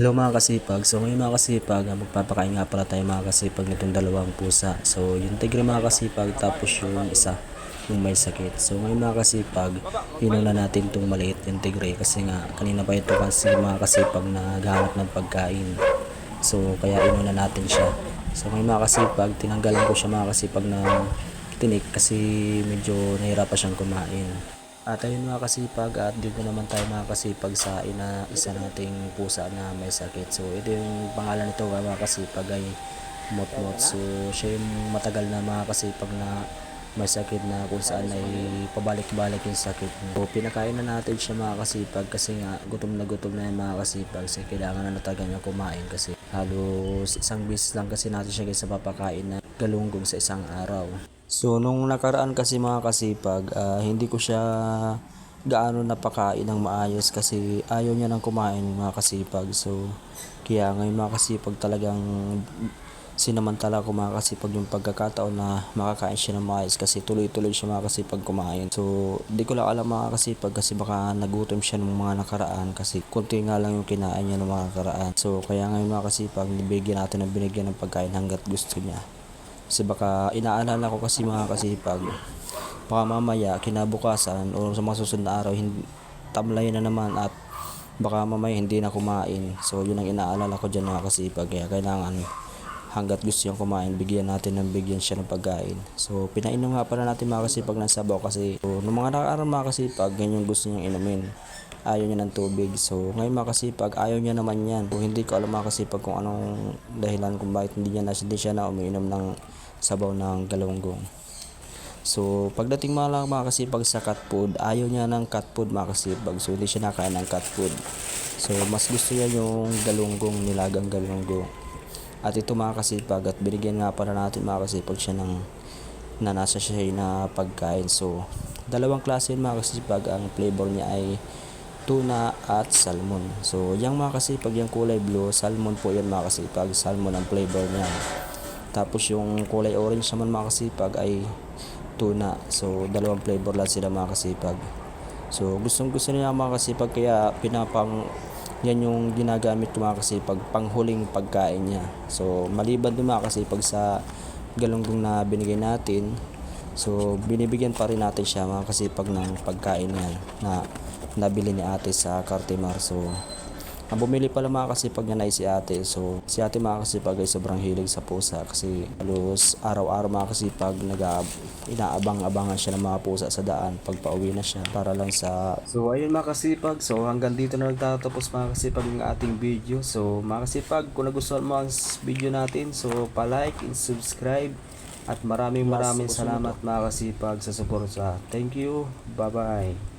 Hello mga kasipag. So ngayon mga kasipag, magpapakain nga pala tayo mga kasipag nitong dalawang pusa. So yung tigre mga kasipag, tapos yung isa, yung may sakit. So ngayon mga kasipag, inuna natin itong maliit yung tigre kasi nga kanina pa ito kasi mga kasipag na naghahanap ng pagkain. So kaya inuna natin siya. So ngayon mga kasipag, tinanggalan ko siya mga kasipag ng tinik kasi medyo nahirapan siyang kumain. At ayun mga kasipag, at dito naman tayo mga kasipag sa isa nating pusa na may sakit. So ito yung pangalan nito mga kasipag ay Motmot. So siya yung matagal na mga kasipag na may sakit na kung saan ay pabalik-balik yung sakit niya. So pinakain na natin siya mga kasipag kasi nga gutom na yung mga kasipag. Kasi kailangan na natagal niya kumain kasi halos isang beses lang kasi natin siya guys sa papakain na galunggong sa isang araw. So nung nakaraan kasi mga kasipag, hindi ko siya gaano napakain ng maayos kasi ayaw niya nang kumain mga kasipag. So kaya ngayon mga kasipag talagang sinamantala ko mga kasipag yung pagkakataon na makakain siya ng maayos kasi tuloy-tuloy siya mga kasipag kumain. So di ko lang alam mga kasipag kasi baka nagutom siya ng mga nakaraan kasi konti nga lang yung kinain niya ng mga nakaraan. So kaya ngayon mga kasipag, binigyan ng pagkain hanggat gusto niya. Kasi baka inaalala ko kasi mga kasipag, baka mamaya kinabukasan o sa mga susunod na araw tamlay na naman at baka mamaya hindi na kumain. So yun ang inaalala ko dyan mga kasipag, kaya kailangan hanggat gusto niyang kumain bigyan siya ng pagkain. So pinainom nga pala natin mga kasipag ng sabaw kasi nung mga nakaraan mga kasipag ganyan gusto niyang inumin, ayaw niya ng tubig. So ngayon mga kasipag ayaw niya naman yan. So, hindi ko alam mga kasipag kung anong dahilan kung bakit hindi siya na umiinom ng sabaw ng galunggong. So pagdating mga kasipag sa cat food, ayaw niya ng cat food mga kasipag. So hindi siya nakain ng cat food. So mas gusto niya yung galunggong, nilagang galunggong. At ito mga kasipag, at binigyan nga pala natin mga kasipag siya ng nasa siya na pagkain. So dalawang klase mga kasipag, ang flavor niya ay tuna at salmon. So yung mga kasipag, yung kulay blue, salmon po yan mga kasipag, salmon ang flavor niya. Tapos yung kulay orange naman mga kasipag ay tuna. So dalawang flavor lang sila mga kasipag. So gustong gusto niya mga kasipag, kaya yan yung ginagamit ko mga kasipag panghuling pagkain niya. So maliban din mga kasipag sa galunggong na binigay natin, so binibigyan pa rin natin siya mga kasipag ng pagkain niya na nabili ni ate sa Cartimar. So ang bumili pala mga kasipag niya na si ate. So si ate mga kasipag ay sobrang hilig sa pusa kasi halos araw-araw mga kasipag inaabang-abangan siya ng mga pusa sa daan pag pauwi na siya para lang sa... So ayun mga kasipag, so hanggang dito na nagtatapos mga kasipag ng ating video. So mga kasipag, kung nagustuhan mo ang video natin, so pa-like and subscribe. At maraming salamat mga kasipag sa suporta. Thank you. Bye-bye.